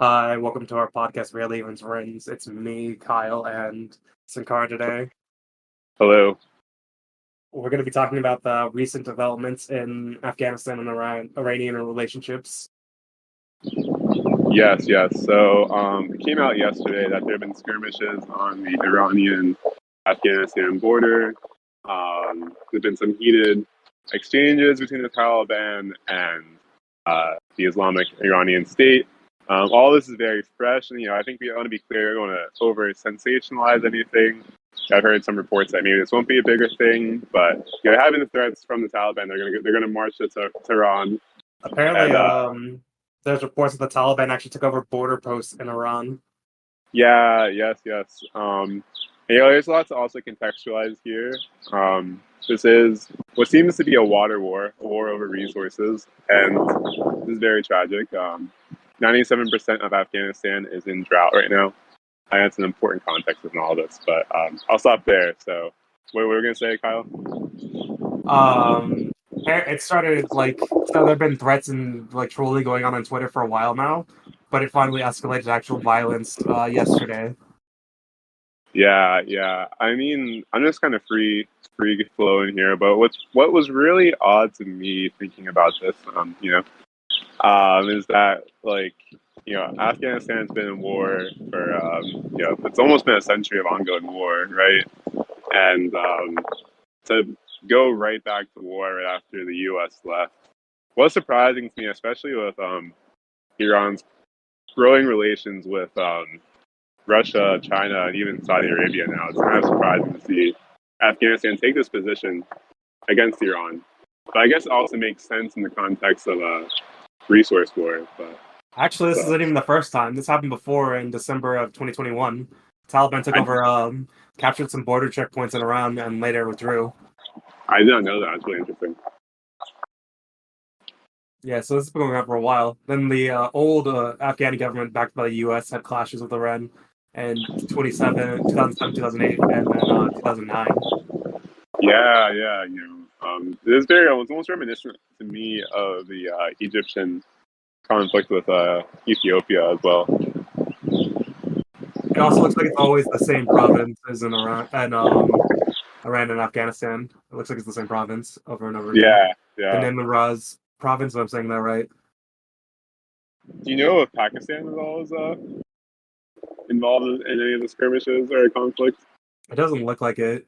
Hi, welcome to our podcast, Real Events Rings. It's me, Kyle, and Sankar today. Hello. We're going to be talking about the recent developments in Afghanistan and Iranian relationships. Yes. So it came out yesterday that there have been skirmishes on the Iranian-Afghanistan border. There's been some heated exchanges between the Taliban and the Islamic Iranian State. All this is very fresh, and I think we want to be clear. We don't want to over sensationalize anything. I've heard some reports that maybe this won't be a bigger thing, but having the threats from the Taliban, they're going to march to Tehran. Apparently, there's reports that the Taliban actually took over border posts in Iran. Yeah, yes. There's a lot to also contextualize here. This is what seems to be a water war, a war over resources, and this is very tragic. 97% of Afghanistan is in drought right now. I think that's an important context in all this, but I'll stop there. So, what were we going to say, Kyle? It started so there have been threats and trolling going on Twitter for a while now, but it finally escalated to actual violence yesterday. Yeah. I mean, I'm just kind of free flowing here, but what was really odd to me thinking about this, is that Afghanistan's been in war for it's almost been a century of ongoing war, right? And to go right back to war right after the U.S. left was surprising to me, especially with Iran's growing relations with Russia, China, and even Saudi Arabia now. It's kind of surprising to see Afghanistan take this position against Iran. But I guess it also makes sense in the context of a resource war. But actually, this isn't even the first time. This happened before in December of 2021. Taliban took over, captured some border checkpoints in Iran, and later withdrew. I did not know that. It's really interesting. Yeah, so this has been going on for a while. Then the old Afghani government, backed by the U.S., had clashes with Iran in 2007, 2008, and then 2009. Yeah. It's almost reminiscent to me of the Egyptian conflict with Ethiopia as well. It also looks like it's always the same province as in Iran and Afghanistan. It looks like it's the same province over and over again. Yeah. The Nimraz province, if I'm saying that right. Do you know if Pakistan was always involved in any of the skirmishes or conflicts? It doesn't look like it,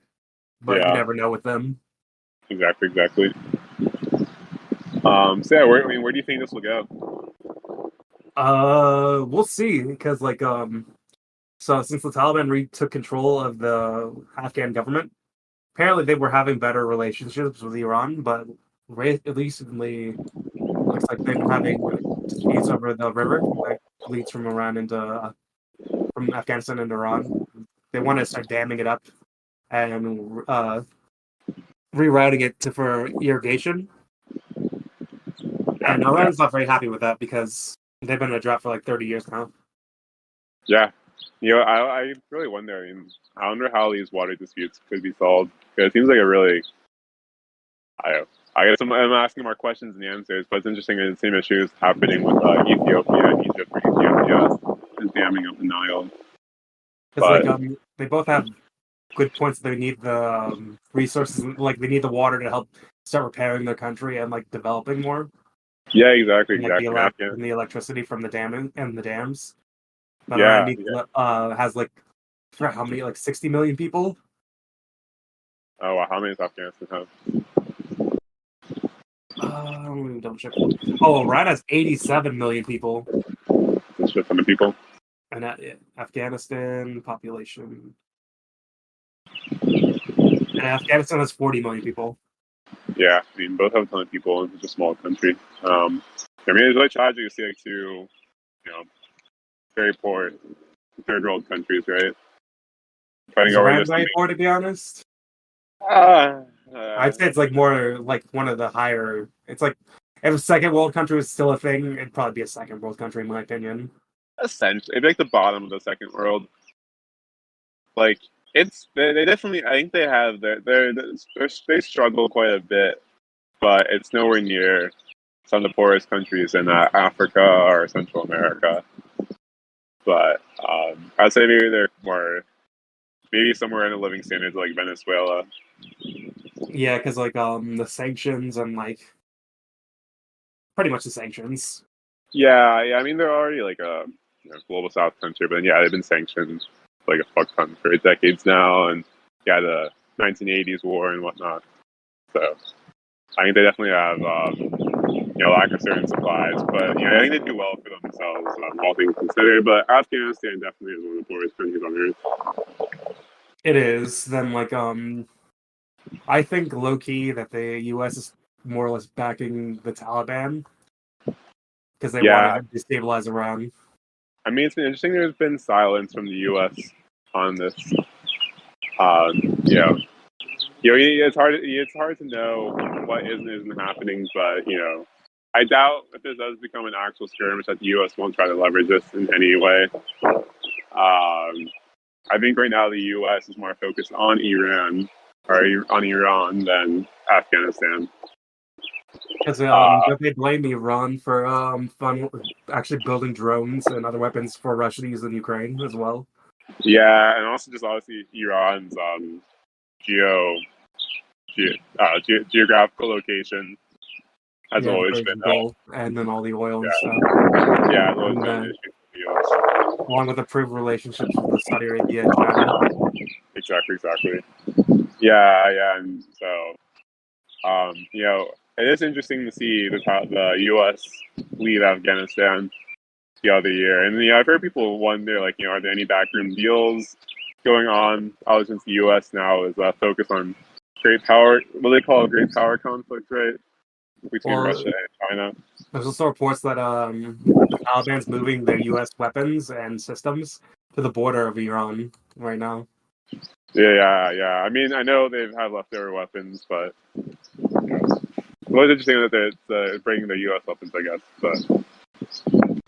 but you never know with them. Exactly. So yeah, where do you think this will go? We'll see, because so since the Taliban retook control of the Afghan government, apparently they were having better relationships with Iran, but recently looks like they've been having disputes over the river that leads from from Afghanistan into Iran. They want to start damming it up and rerouting it for irrigation. And Iran's not very happy with that because they've been in a drought for 30 years now. Yeah. I really wonder. I wonder how these water disputes could be solved. Because it seems like I guess I'm asking more questions than answers, but it's interesting that the same issue is happening with Ethiopia and Egypt, where Ethiopia is damming up the Nile. Because they both have good points. They need the resources, they need the water to help start repairing their country and developing more. Yeah, exactly. And the electricity from the dam and the dams. But Iran has for how many 60 million people? Oh wow, how many does Afghanistan have? Let me double check. Oh, Iran has 87 million people. That's just 100 people. And Afghanistan population. And Afghanistan has 40 million people. Yeah, both have a ton of people in such a small country. It's really tragic to see two, very poor third world countries, right? Is Iran very poor, to be honest? I'd say it's more one of the higher. It's if a second world country was still a thing, it'd probably be a second world country, in my opinion. Essentially, it'd be the bottom of the second world. They definitely. I think they have they struggle quite a bit, but it's nowhere near some of the poorest countries in Africa or Central America. I'd say maybe they're more, maybe somewhere in the living standards like Venezuela. Yeah, because like the sanctions and like pretty much the sanctions. Yeah, yeah. I mean, they're already like a global South country, but yeah, they've been sanctioned like a fuck ton for decades now, and yeah, the 1980s war and whatnot. So I think they definitely have lack of certain supplies, but I think they do well for themselves, all things considered. But Afghanistan definitely is one of the poorest countries on earth. It is. Then like I think low key that the U.S. is more or less backing the Taliban because they want Yeah, to destabilize Iran. I mean, it's been interesting. There's been silence from the U.S. on this. Yeah, it's hard to know what is and isn't happening, but I doubt if this does become an actual skirmish that the U.S. won't try to leverage this in any way. I think right now the U.S. is more focused on Iran or on Iran than Afghanistan. Because they blame Iran for actually building drones and other weapons for Russia to use in Ukraine as well. Yeah, and also just obviously Iran's geographical location has always been gold and then all the oil and stuff. Yeah, it's always been an issue for the U.S. Along with improved relationships with Saudi Arabia and China. Exactly. Yeah, and so it is interesting to see the U.S. leave Afghanistan the other year, and I've heard people wonder are there any backroom deals going on? Since the U.S. now is focused on great power, what they call a great power conflict, right, between Russia and China. There's also reports that the Taliban's moving their U.S. weapons and systems to the border of Iran right now. Yeah. I mean, I know they've had leftover weapons, but it was interesting that they're bringing the U.S. weapons, I guess. But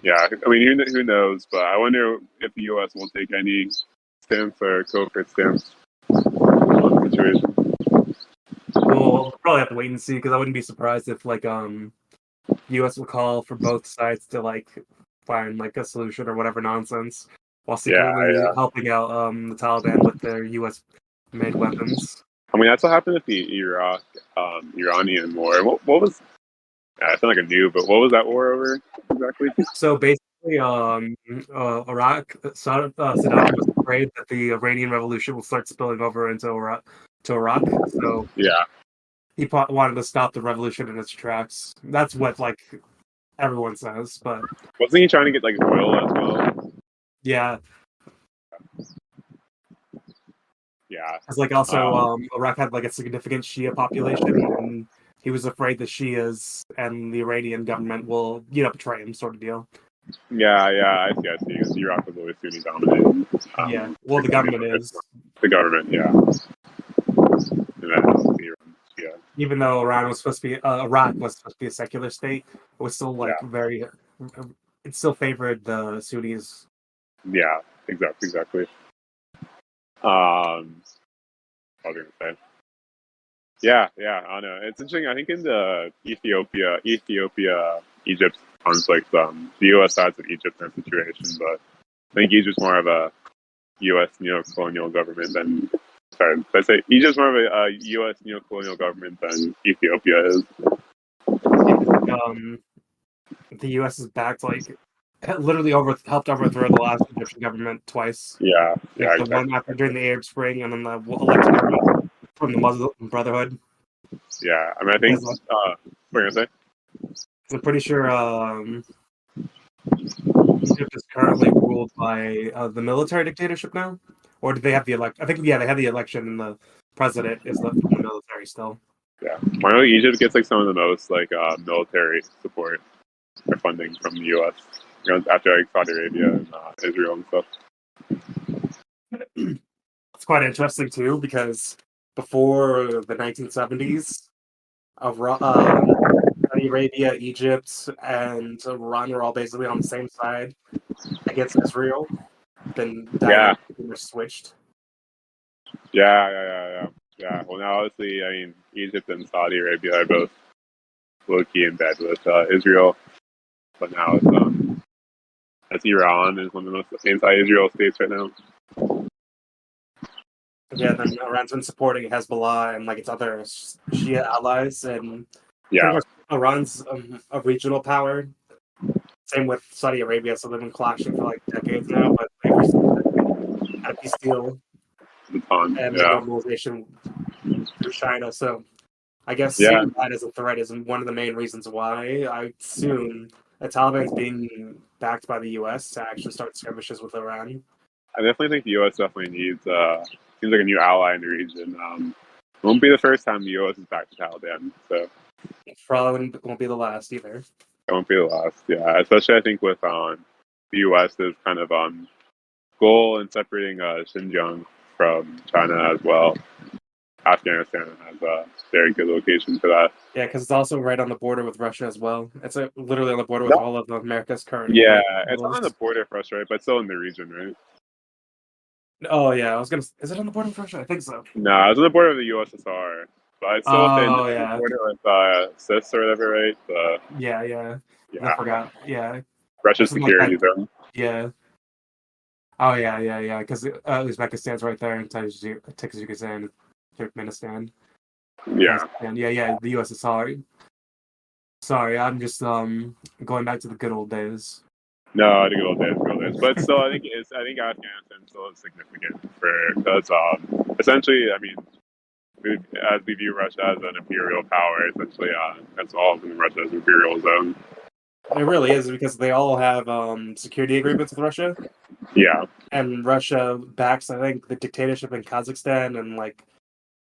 yeah, I mean, who knows? But I wonder if the U.S. will take any stance or covert stance on the situation. Well, we'll probably have to wait and see because I wouldn't be surprised if U.S. will call for both sides to find a solution or whatever nonsense while secretly helping out the Taliban with their U.S. made weapons. I mean, that's what happened with the Iranian War. What was? I sound like a noob, but what was that war over exactly? So basically, Iraq, Saddam was afraid that the Iranian Revolution will start spilling over into Iraq. So yeah, he wanted to stop the revolution in its tracks. That's what everyone says, but wasn't he trying to get oil as well? Yeah. Yeah. Because also Iraq had a significant Shia population, and he was afraid the Shias and the Iranian government will betray him, sort of deal. Yeah, I see. Iraq was always Sunni dominated. Yeah, well, the government is. The government, yeah. Yeah. Even though Iraq was supposed to be a secular state, it was still very. It still favored the Sunnis. Yeah, exactly. I was gonna say. Yeah, I know. It's interesting. I think in the Ethiopia, Egypt conflict, the U.S. sides with Egypt in that situation, but I think Egypt's more of a U.S. neo-colonial government than. Sorry, I say Egypt's more of a U.S. neo-colonial government than Ethiopia is. The U.S. is backed literally helped overthrow the last Egyptian government twice. Yeah, the one after during the Arab Spring, and then the election government from the Muslim Brotherhood. Yeah, I mean, I think. What are you gonna say? I'm pretty sure Egypt is currently ruled by the military dictatorship now, or did they have the election? I think they had the election, and the president is from the military still. Yeah, I know Egypt gets some of the most military support or funding from the U.S. After Saudi Arabia and Israel and stuff. It's quite interesting too because before the 1970s, Saudi Arabia, Egypt, and Iran were all basically on the same side against Israel. Then dynamics were switched. Yeah. Well, now obviously, I mean, Egypt and Saudi Arabia are both low-key in bed with Israel, but now it's as Iran is one of the most anti-Israel states right now. Yeah, then Iran's been supporting Hezbollah and like its other Shia allies, and pretty Yeah, much Iran's a regional power. Same with Saudi Arabia, so they've been clashing for like decades now, but they recently had a peace deal a ton. and like Yeah, normalization through China. So I guess yeah. seeing that as a threat is one of the main reasons why I assume the Taliban's being backed by the U.S. to actually start skirmishes with Iran. I definitely think the U.S. definitely needs seems like a new ally in the region. It won't be the first time the U.S. is back to Taliban, so Probably won't be the last either. it won't be the last. Yeah, especially I think with the U.S.'s kind of goal in separating Xinjiang from China as well. Afghanistan has a very good location for that. Yeah, because it's also right on the border with Russia as well. It's literally on the border with No. all of America's current Yeah, like it's not on the battles. border for us, right? But still in the region, right? Oh yeah, I was gonna. Is it on the border with Russia? I think so. No, it's on the border of the USSR, but it's still within Oh the yeah, border with CIS or whatever, right? yeah. I Yeah, forgot. Yeah, Russia's it's in like that. security zone. Yeah. Oh yeah. Because Uzbekistan's right there in Tajikistan, Turkmenistan, Yeah. Kazakhstan. Yeah. The USSR. Sorry, I'm just going back to the good old days. No, the good old days, good old days. But still, I think Afghanistan still is significant for because essentially, I mean, as we view Russia as an imperial power, essentially, that's all in Russia's imperial zone. It really is because they all have security agreements with Russia, Yeah. and Russia backs, I think, the dictatorship in Kazakhstan and like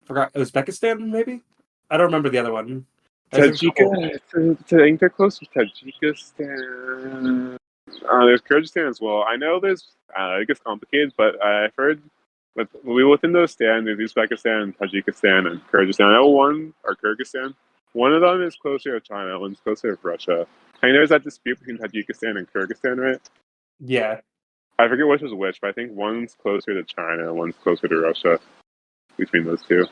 forgot Uzbekistan, maybe. I don't remember the other one. There's a couple. I think they're close to Tajikistan. There's Kyrgyzstan as well. I know it gets complicated, but I've heard within those stands, there's Uzbekistan, Tajikistan, and Kyrgyzstan. I know Kyrgyzstan. One of them is closer to China, one's closer to Russia. I know there's that dispute between Tajikistan and Kyrgyzstan, right? Yeah, I forget which is which, but I think one's closer to China, one's closer to Russia between those two.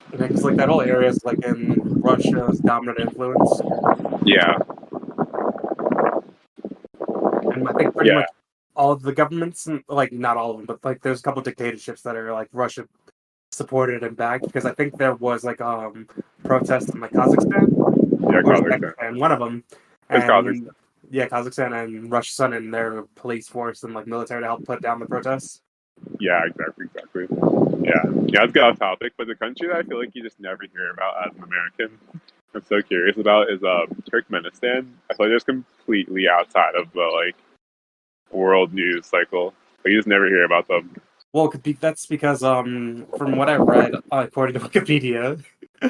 because like that whole area is like in Russia's dominant influence, Yeah, and I think pretty yeah, much all of the governments, like not all of them, but like there's a couple dictatorships that are like Russia supported and backed. Because I think there was like protests in like Kazakhstan yeah, or Kazakhstan. Uzbekistan, one of them, It's Kazakhstan. and yeah, Kazakhstan and Russia sent in their police force and like military to help put down the protests. Yeah, exactly. Yeah, it's got off topic, but the country that I feel like you just never hear about as an American, I'm so curious about is Turkmenistan. I feel like it's completely outside of the like world news cycle. Like you just never hear about them. Well, that's because from what I've read, according to Wikipedia,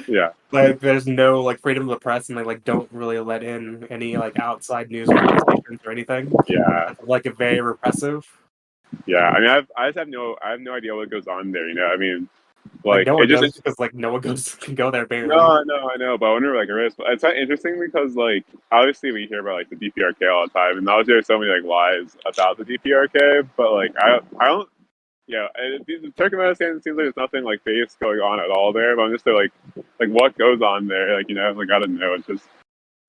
Yeah, like there's no like freedom of the press, and they like don't really let in any like outside news organizations or anything. yeah, It's, like very repressive. yeah. I mean, I just have I have no idea what goes on there. You know, I mean, Like like no it one just goes because like no one goes can go there barely. no, I know, but I wonder like it's not interesting because like obviously we hear about like the DPRK all the time, and obviously there's so many like lies about the DPRK, but like I don't. Yeah, Turkmenistan seems like there's nothing like face going on at all there. But I'm just like what goes on there? Like like I don't know. It's just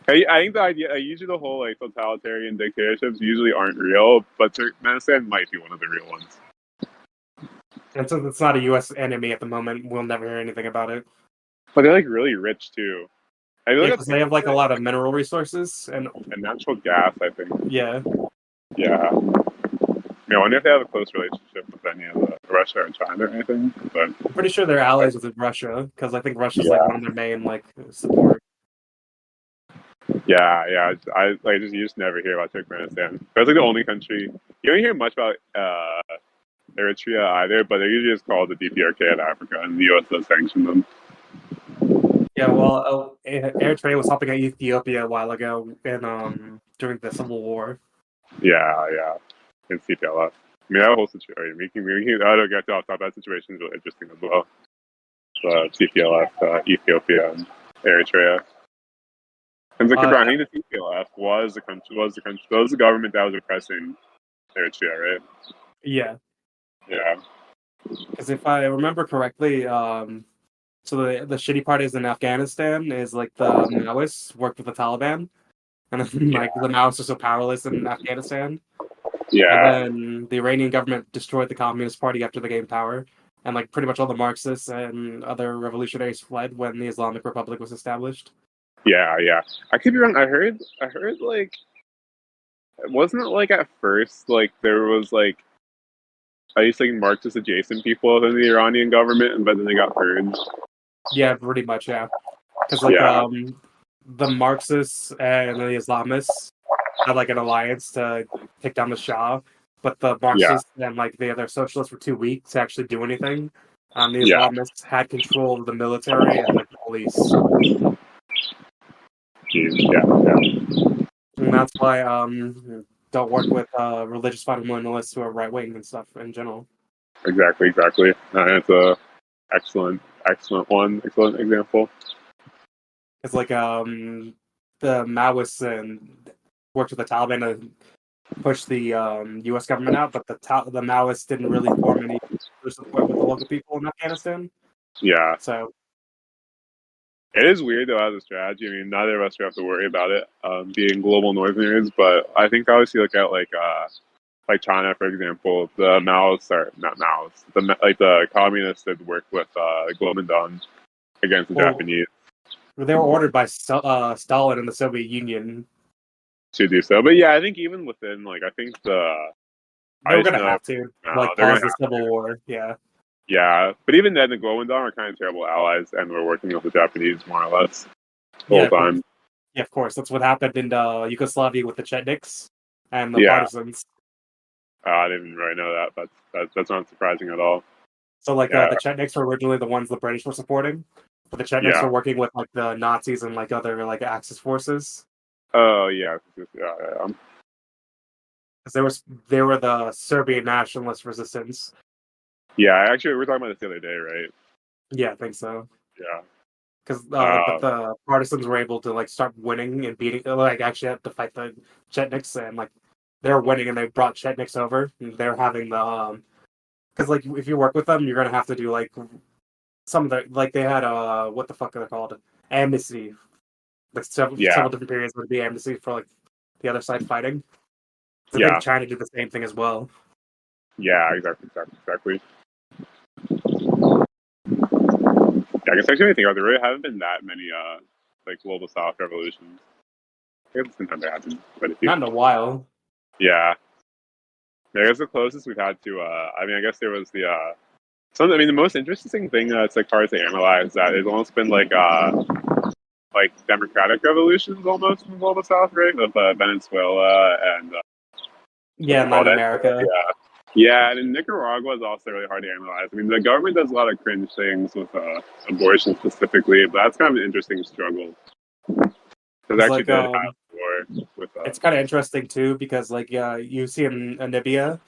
I think the idea, usually the whole like totalitarian dictatorships usually aren't real, but Turkmenistan might be one of the real ones. And since it's not a U.S. enemy at the moment, we'll never hear anything about it. But they're like really rich too. I feel Yeah, like because they have like a lot of mineral resources, and and natural gas. I think. yeah, Yeah. I wonder if they have a close relationship with any of Russia or China or anything. But I'm pretty sure they're allies with Russia because I think Russia's like yeah, one of their main like support. yeah. I like you just never hear about Turkmenistan. That's like the only country you don't hear much about Eritrea either. But they're usually just called the DPRK in Africa, and the U.S. does sanction them. Yeah, well, Eritrea was helping Ethiopia a while ago in during the Civil War. Yeah. In CPLF. I mean, that whole situation. I don't get to off top. That situation is really interesting as well. TPLF, Ethiopia, and Eritrea. And I think the TPLF was the government that was oppressing Eritrea, right? Yeah, Yeah. because if I remember correctly, so the shitty part is in Afghanistan is like the Maoists worked with the Taliban, and then, Yeah. like the Maoists are so powerless in Afghanistan. And Yeah, then the Iranian government destroyed the Communist Party after they gained power, and like pretty much all the Marxists and other revolutionaries fled when the Islamic Republic was established. yeah. I could be wrong. I heard like, wasn't it like at first like there was like I used to think Marxist adjacent people within the Iranian government, but then they got purged. Yeah, pretty much, yeah. Because like Yeah, the Marxists and the Islamists had like an alliance to take down the Shah, but the yeah, Marxists and like the other socialists were too weak to actually do anything. The yeah. Islamists had control of the military and like the police, Jeez, yeah. and that's why don't work with religious fundamentalists who are right wing and stuff in general. Exactly. It's a excellent one, excellent example. It's like the Maoists and worked with the Taliban to push the U.S. government out, but the Maoists didn't really form any support with the local people in Afghanistan. Yeah, So it is weird though as a strategy. I mean, neither of us have to worry about it being global northerners, but I think obviously look at like China, for example, the Maoists are not Maoists. The communists did work with Kuomintang against the well, Japanese they were ordered by Stalin in the Soviet Union. to do so. But yeah, I think even within like I think the They I were just gonna know have to now like they're gonna pause the have civil war. Yeah, yeah. But even then, the Kuomintang are kind of terrible allies, and we're working with the Japanese more or less the whole yeah, time. yeah. Of course, that's what happened in Yugoslavia with the Chetniks and the Yeah, partisans. I didn't really know that, but that's not surprising at all. So like Yeah, the Chetniks were originally the ones the British were supporting, but the Chetniks yeah. were working with like the Nazis and like other like Axis forces Oh yeah. because they were the Serbian nationalist resistance. Yeah, actually, we were talking about this the other day, right? Yeah, I think so. Yeah. Because but Um, the partisans were able to like start winning and beating, like actually had to fight the Chetniks, and like they're winning, and they brought Chetniks over. And they're having the because like if you work with them, you're gonna have to do like some of the like they had what the fuck are they called, amnesty. Like yeah, several different periods would be amnesty for like the other side fighting. So I think yeah, China did the same thing as well. yeah. Exactly. Yeah, I guess actually, think about it, there really haven't been that many like global South revolutions. I guess sometimes there have been quite a few. Not in a while. Yeah, I guess the closest we've had to. I mean, I guess there was the. Some. I mean, the most interesting thing that's like hard to analyze that it's almost been like democratic revolutions almost in the global South, right? With Venezuela and what's Yeah, it in called? Latin America. Yeah. Yeah, and in Nicaragua is also really hard to analyze. I mean, the government does a lot of cringe things with abortion specifically, but that's kind of an interesting struggle. Because It's actually like did have war with. it's kind of interesting too because like you see in Namibia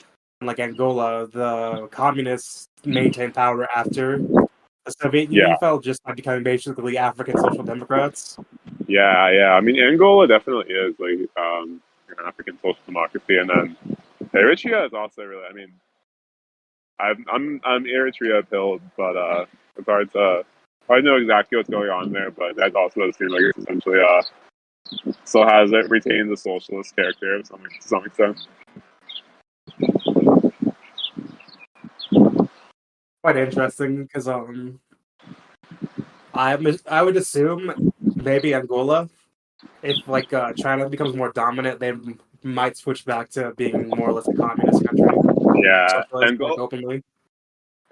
and like Angola, the communists maintained power after the Soviet Yeah, Union fell just by becoming basically African social democrats. yeah. I mean, Angola definitely is like an African social democracy, and then Eritrea is also really. I mean, I'm Eritrea pilled, but it's hard to know exactly what's going on there. But that also does seem like it's essentially still has it retained the socialist character to some extent. Quite interesting because I would assume maybe Angola, if like China becomes more dominant, they might switch back to being more or less a communist country, Yeah, socialist like openly.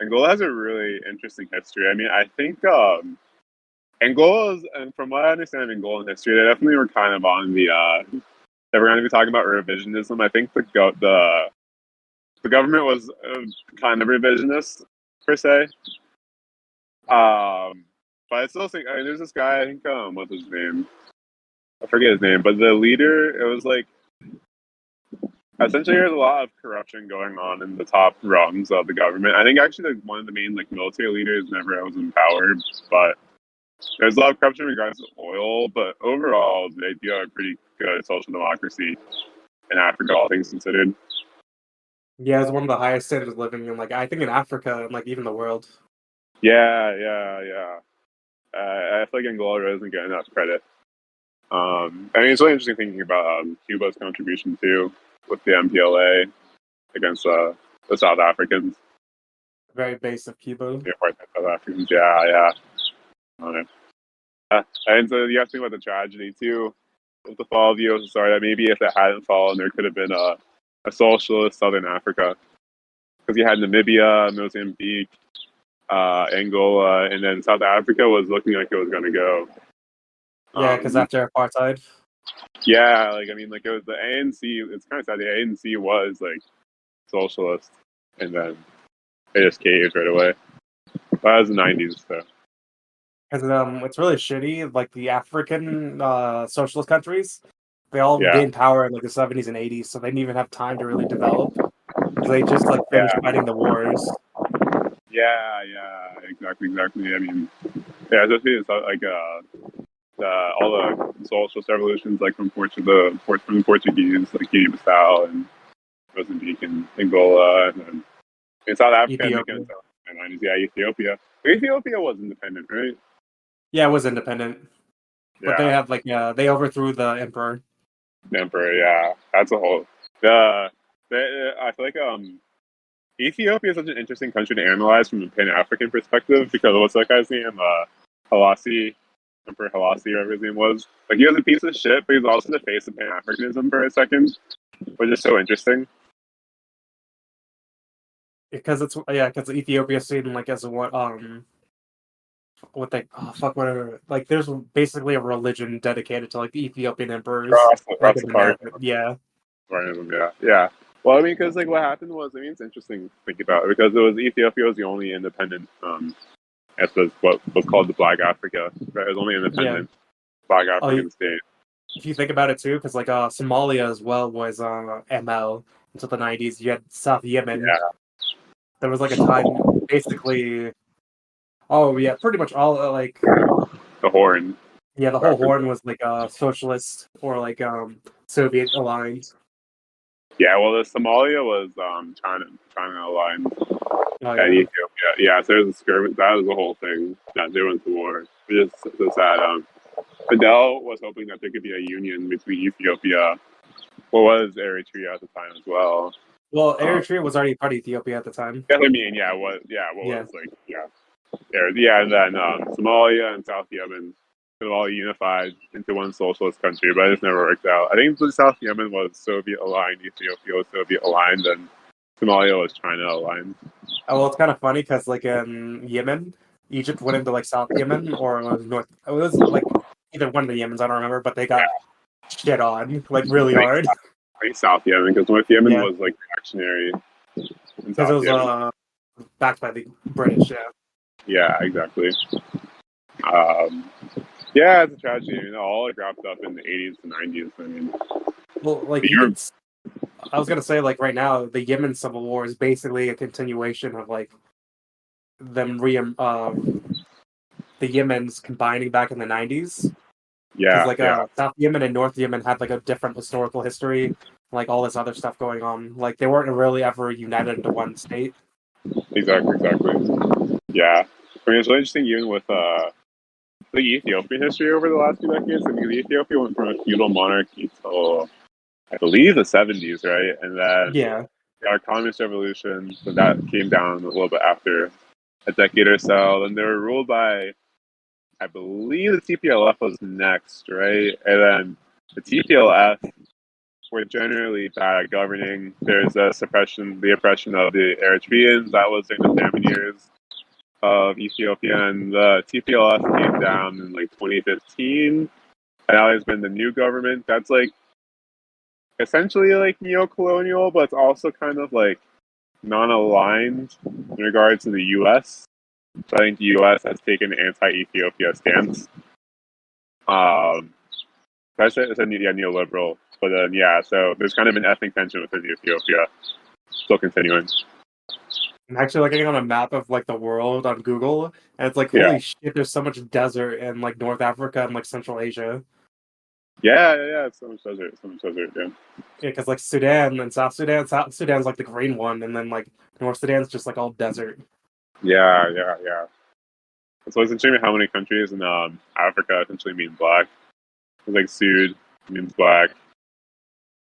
Angola has a really interesting history. I mean, I think Angola's, and from what I understand of Angolan history, they definitely were kind of on the. They were going to be talking about revisionism. I think the government was kind of revisionist per se. But I still think I mean, there's this guy. I think what's his name? I forget his name, but the leader. It was like essentially there's a lot of corruption going on in the top rungs of the government. I think actually one of the main like military leaders never was in power, but there's a lot of corruption in regards to oil. But overall, they do have a pretty good social democracy in Africa, all things considered. Yeah, it's one of the highest standards of living in like I think in Africa and like even the world. Yeah. I feel like Angola really doesn't get enough credit. I mean, it's really interesting thinking about Cuba's contribution too with the MPLA. against the South Africans. Very base of Cuba. The apartheid South Africans. Yeah, yeah. Okay. And so you have to think about the tragedy too of the fall of the USSR. That maybe if it hadn't fallen, there could have been a socialist Southern Africa, because you had Namibia, Mozambique, Angola, and then South Africa was looking like it was going to go. Yeah, because after apartheid. Yeah, like I mean, like it was the ANC. It's kind of sad. The ANC was like socialist, and then it just caved right away. But that was the '90s, so. Because it's really shitty. Like the African socialist countries, they all Yeah. gained power in like the 70s and 80s, so they didn't even have time to really develop. Because they just like finished fighting the wars. Yeah, exactly. I mean, yeah, especially it's like all the socialist revolutions, like from the Portuguese, like Guinea-Bissau and Mozambique and Angola, and then in South Africa, Ethiopia. yeah, Ethiopia. Ethiopia was independent, right? Yeah, it was independent, but they have like they overthrew the emperor. The emperor, yeah, that's a whole. I feel like Ethiopia is such an interesting country to analyze from a Pan-African perspective, because what's that guy's name? Halassi, Emperor Halassi, whatever his name was. Like, he was a piece of shit, but he's also the face of Pan-Africanism for a second, which is so interesting. Because Ethiopia is seen like as what whatever, like there's basically a religion dedicated to like the Ethiopian emperors. Yeah. Yeah. Well, I mean, because like what happened was, I mean, it's interesting to think about, because it was Ethiopia was the only independent, as was what was called the Black Africa, right? It was only independent Black African state. If you think about it too, because like Somalia as well was ML until the 90s. You had South Yemen. Yeah. There was like a time, basically. Oh yeah, pretty much all like the Horn. Yeah, the whole Horn was like socialist or like Soviet aligned. Yeah, well, the Somalia was China aligned. Ethiopia. Yeah, so there's a skirmish. That was the whole thing. That they went to war. It's just so sad. Fidel was hoping that there could be a union between Ethiopia, what was Eritrea at the time as well. Well, Eritrea was already part of Ethiopia at the time. I mean, was like, and then Somalia and South Yemen could have all unified into one socialist country, but it just never worked out. I think South Yemen was Soviet aligned, Ethiopia was Soviet aligned, and Somalia was China aligned. Oh, well, it's kind of funny because like in Yemen, Egypt went into like South Yemen or North. It was like either one of the Yemens, I don't remember, but they got shit on like really hard. I think South Yemen, because North Yemen was like reactionary. Because it was backed by the British, Yeah, exactly. Yeah, it's a tragedy. You know, all it wrapped up in the 80s and 90s. I mean, well, like I was gonna say, like right now, the Yemen civil war is basically a continuation of like them the Yemens combining back in the 90s. Yeah, like South Yemen and North Yemen had like a different historical history, like all this other stuff going on. Like they weren't really ever united into one state. Exactly. Yeah, I mean, it's really interesting even with the Ethiopian history over the last few decades. I mean, Ethiopia went from a feudal monarchy till, I believe, the 70s, right? And then our communist revolution, so that came down a little bit after a decade or so. Then they were ruled by, I believe, the TPLF was next, right? And then the TPLF were generally bad at governing. There's the oppression of the Eritreans. That was in the famine years of Ethiopia, and the TPLF came down in like 2015. And now there's been the new government that's like essentially like neo-colonial, but it's also kind of like non-aligned in regards to the U.S. So I think the U.S. has taken an anti-Ethiopia stance. It's a neoliberal, but then so there's kind of an ethnic tension within Ethiopia, still continuing. I'm actually looking on a map of like the world on Google, and it's like holy shit, there's so much desert in like North Africa and like Central Asia. Yeah, it's so much desert, yeah. Yeah, because like Sudan and South Sudan's like the green one, and then like North Sudan's just like all desert. Yeah. So it's interesting how many countries in Africa essentially mean black. It's like Sud means black.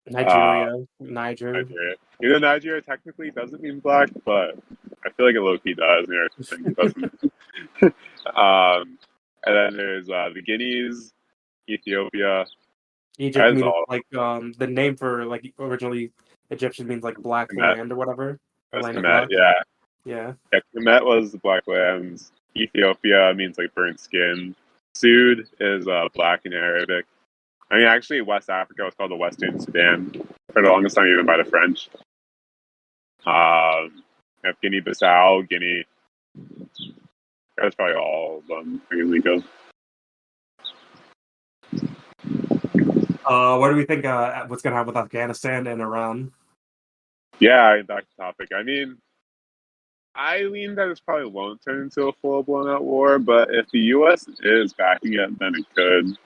Niger. Nigeria. You know, Nigeria technically doesn't mean black, but I feel like it low-key does. You know, things doesn't. And then there's the Guineas, Ethiopia. Egypt That's means all. like the name for like originally Egyptian means like black Kemet. land or whatever, or That's land of Kemet, black. yeah. Yeah. Yeah, Kemet was the black lands. Ethiopia means like burnt skin. Sud is black in Arabic. I mean, actually, West Africa was called the Western Sudan for the longest time, even by the French. Guinea-Bissau, Guinea. That's probably all of them I can think of. What do we think? What's gonna happen with Afghanistan and Iran? Yeah, back to topic. I mean, I lean that it probably won't turn into a full blown out war, but if the U.S. is backing it, then it could.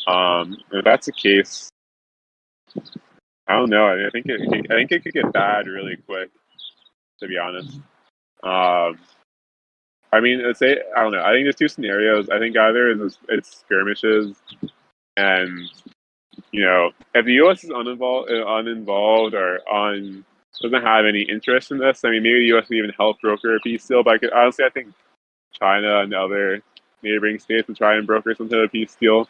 If that's the case, I don't know. I think it could get bad really quick. To be honest, um, I mean, I don't know. I think there's two scenarios. I think either it's skirmishes, and if the U.S. is uninvolved or doesn't have any interest in this, I mean, maybe the U.S. would even help broker a peace deal. But honestly, I think China and other neighboring states would try and broker some sort of peace deal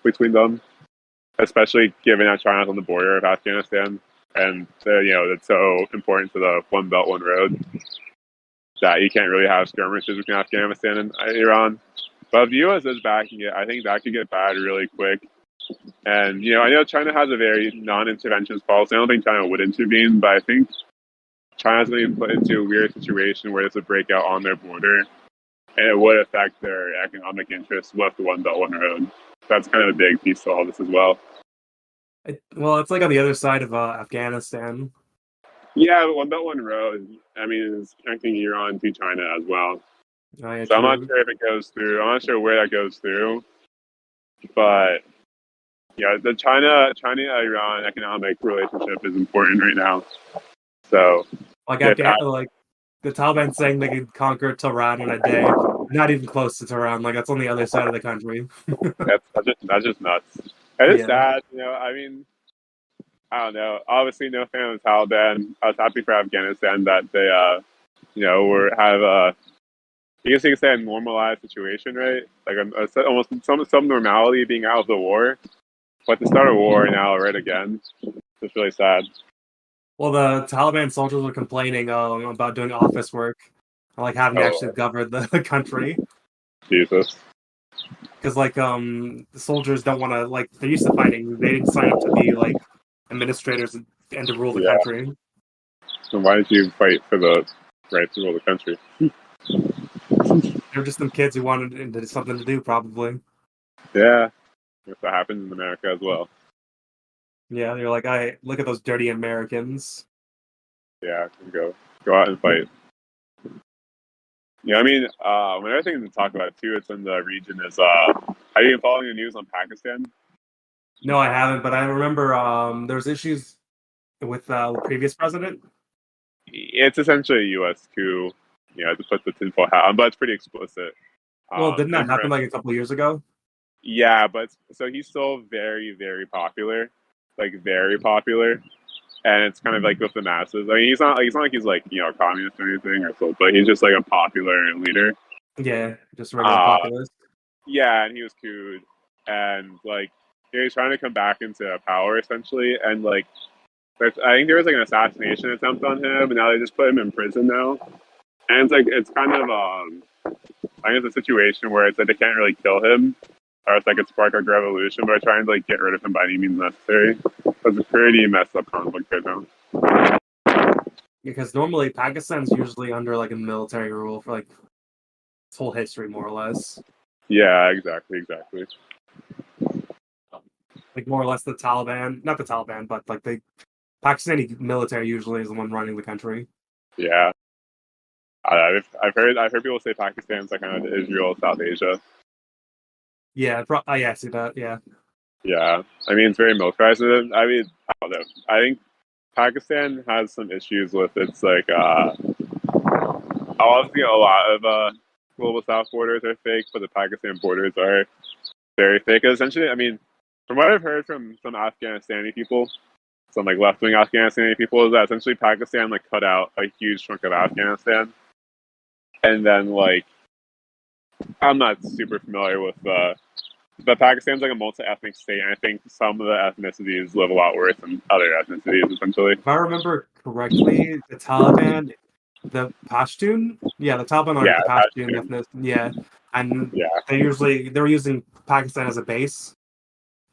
between them, especially given that China's on the border of Afghanistan, and it's so important to the One Belt One Road that you can't really have skirmishes between Afghanistan and Iran. But if the U.S. is backing it, I think that could get bad really quick. And I know China has a very non-interventionist policy. I don't think China would intervene, but I think China's going to be put into a weird situation where there's a breakout on their border, and it would affect their economic interests with the One Belt One Road. That's kind of a big piece to all this as well. Well, it's like on the other side of Afghanistan. Yeah, the One Belt One Road, I mean, is connecting Iran to China as well. Oh, yeah, So I'm not true. sure if it goes through. I'm not sure where that goes through, but yeah, the China-Iran economic relationship is important right now. So Like if like the Taliban saying they could conquer Tehran in a day. Not even close to Tehran. Like that's on the other side of the country. that's just nuts. It is Yeah. sad, I mean, I don't know. Obviously, no fan of the Taliban. I was happy for Afghanistan that they, have a, I guess you could say a normalized situation, right? Like almost some normality being out of the war. But to start a war now, right again, it's really sad. Well, the Taliban soldiers were complaining about doing office work, like having to actually Oh, govern the country. Jesus. Because the soldiers don't want to they're used to fighting. They didn't sign up to be like administrators and to rule the Yeah. country. So why did you fight for the right to rule the country? They're just some kids who wanted something to do, probably. Yeah. If that happens in America as well. Yeah, they're like, I look at those dirty Americans. Yeah, go out and fight. Yeah, I mean, another thing to talk about too, it's in the region is have you been following the news on Pakistan? No, I haven't, but I remember there was issues with the previous president. It's essentially a U.S. coup, to put the tinfoil hat on, but it's pretty explicit. Well, didn't that happen Imran, like a couple years ago? yeah, but so he's still very, very popular, like very popular, and it's kind of like with the masses. I mean, he's not like he's like a communist or anything, or so, but he's just like a popular leader. Yeah, just regular Uh, populist. yeah, and he was couped, and like he's trying to come back into power essentially, and like I think there was like an assassination attempt on him, and now they just put him in prison now. And it's kind of I think it's a situation where it's like they can't really kill him, or it's like a spark of revolution, but they're trying to like get rid of him by any means necessary. It's a pretty messed up conflict right now. Because normally Pakistan's usually under like a military rule for like its whole history, more or less. Yeah, exactly. Like more or less the Taliban, not the Taliban, but like the Pakistani military usually is the one running the country. Yeah, I've heard people say Pakistan's like kind of Israel, South Asia. Yeah, yeah, I see that. Yeah, Yeah, I mean it's very militarized. I mean, I don't know. I think Pakistan has some issues with its like obviously a lot of global south borders are fake, but the Pakistan borders are very fake. Essentially, I mean, from what I've heard from some Afghanistani people, some like left-wing Afghanistani people is that essentially Pakistan like cut out a huge chunk of Afghanistan, and then like I'm not super familiar with but Pakistan's like a multi-ethnic state, and I think some of the ethnicities live a lot worse than other ethnicities, essentially. If I remember correctly, the Taliban, the Pashtun, yeah, the Taliban are Yeah, the that's Pashtun true. ethnic, yeah, and Yeah, they were using Pakistan as a base,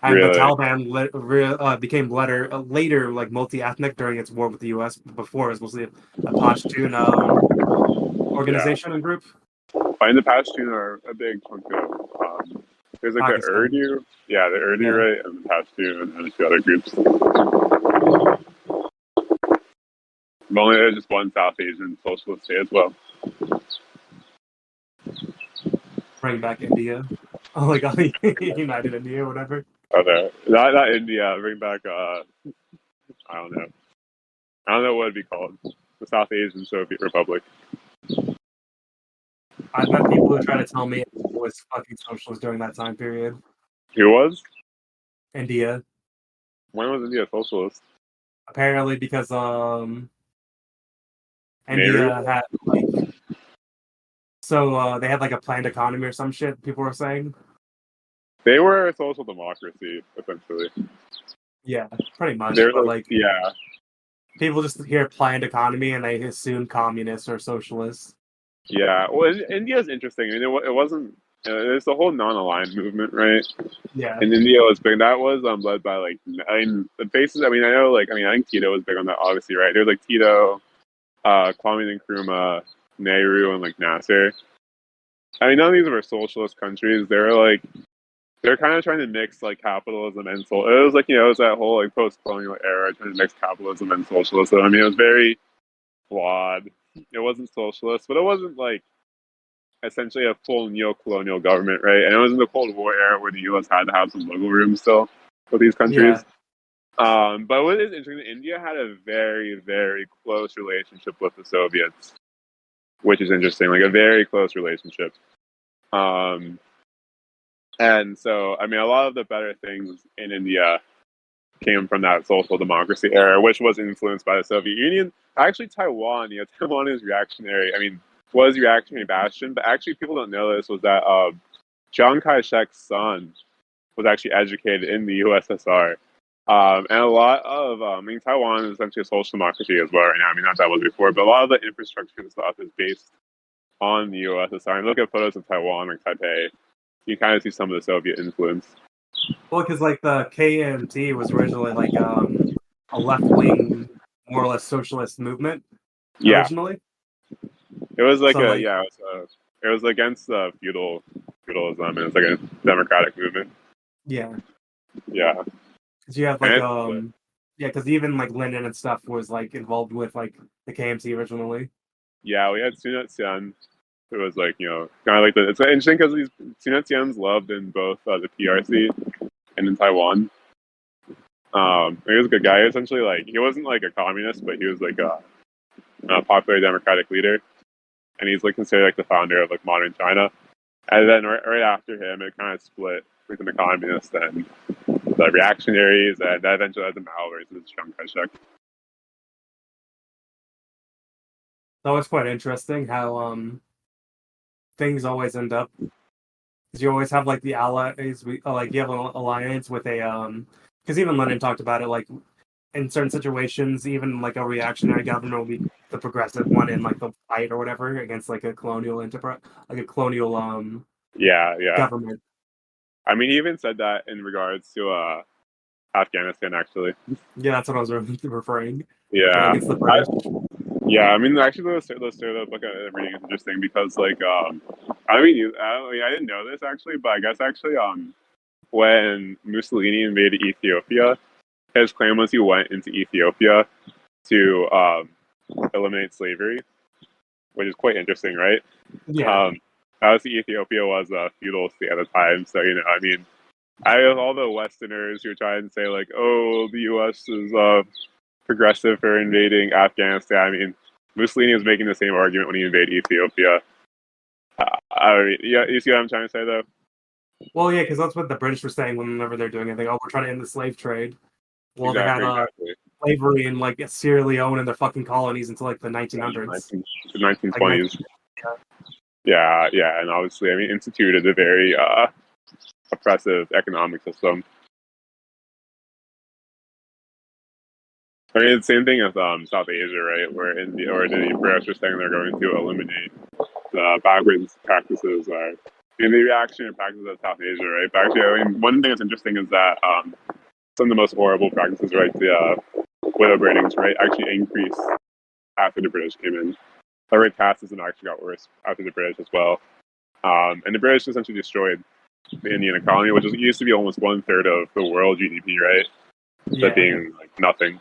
and the really. Taliban became later like multi-ethnic during its war with the U.S. Before it was mostly a Pashtun Yeah. organization and group. And the Pashtun are a big chunk of. There's like the Pakistan, Urdu, yeah, the Urdu, yeah. right, and the Pashtun and a few other groups. But only there's just one South Asian socialist state as well. Bring back India. Oh my God, United India, or whatever. Okay, not India. Bring back. I don't know. I don't know what it'd be called. The South Asian Soviet Republic. I've met people who try to tell me it was fucking socialist during that time period. Who was? India, When was India socialist? apparently, because Nehru. India had like they had like a planned economy or some shit. People were saying, They were a social democracy, essentially. yeah, pretty much. They're But like, like yeah, people just hear planned economy and they assume communists or socialists. yeah. Well, India's interesting. I mean, it wasn't. There's the whole non-aligned movement, right? Yeah, And India was big. That was led by like, I mean, the faces. I mean, I know, like, I mean, I think Tito was big on that, obviously, right? There's like Tito, Kwame Nkrumah, Nehru, and like Nasser. I mean, none of these were socialist countries. They're kind of trying to mix like capitalism and it was like it was that whole like post-colonial era trying to mix capitalism and socialism. I mean, it was very flawed. It wasn't socialist, but it wasn't like essentially a full neo-colonial government, right? And it was in the Cold War era where the U.S. had to have some wiggle room still with these yeah. countries. But what is interesting, India had a very, very close relationship with the Soviets, which is interesting, like a very close relationship. Um, and so, I mean, a lot of the better things in India came from that social democracy era, which was influenced by the Soviet Union. Actually, Taiwan, Taiwan is reactionary. I mean, was reactionary bastion, but actually, people don't know this was that Chiang Kai-shek's son was actually educated in the USSR. And a lot of, I mean, Taiwan is essentially a social democracy as well right now. I mean, not that was before, but a lot of the infrastructure and stuff is based on the USSR. And look at photos of Taiwan or Taipei, you kind of see some of the Soviet influence. Well, because like the KMT was originally like a left wing, more or less socialist movement Yeah, originally. it was like So like it was against feudalism, and it's like a democratic movement. yeah, Yeah, because you have and like it's split. yeah, because even like Lenin and stuff was like involved with like the KMT originally. Yeah, we had Sun Yat-sen, who was like kind of like it's interesting because these Sun Yat-sen's loved in both the PRC and in Taiwan. He was a good guy. Essentially, like he wasn't like a communist, but he was like a popular democratic leader, and he's like considered like the founder of like modern China. And then right after him, it kind of split between the communists and the reactionaries, and that eventually led to Mao versus Chiang Kai-shek. So it's quite interesting how things always end up because you always have like the allies. Like you have an alliance with a because even Lenin talked about it like in certain situations, even like a reactionary government will be the progressive one in like the fight or whatever against like a colonial enterprise, like a colonial Yeah, yeah. government. I mean, he even said that in regards to Afghanistan, actually. Yeah, that's what I was referring Yeah, against the British. yeah. I mean, actually, the book I'm reading is interesting because, like, I mean, I didn't know this actually, but I guess actually, when Mussolini invaded Ethiopia, his claim was he went into Ethiopia to eliminate slavery, which is quite interesting, right? Yeah, Um, Obviously, Ethiopia was a feudal state at the time, so I mean, I have all the Westerners who try and say like, "Oh, the U.S. is progressive for invading Afghanistan." I mean, Mussolini was making the same argument when he invaded Ethiopia. I mean, yeah, you see what I'm trying to say, though? well, yeah, because that's what the British were saying whenever they're doing anything. Oh, we're trying to end the slave trade. Well, they had Exactly, exactly. slavery in like Sierra Leone and their fucking colonies until like the 1900s. 1920s. Yeah. Yeah, yeah, and obviously, I mean, instituted a very oppressive economic system. I mean, it's the same thing as South Asia, right? Where India or the British are saying they're going to eliminate the backwards practices in the reactionary practices of South Asia, right? But actually, I mean, one thing that's interesting is that some of the most horrible practices, right, the widow burnings, right, actually increased after the British came in. The rate casteism actually got worse after the British as well. And the British essentially destroyed the Indian economy, which used to be almost 1/3 of the world GDP, right? That being like nothing.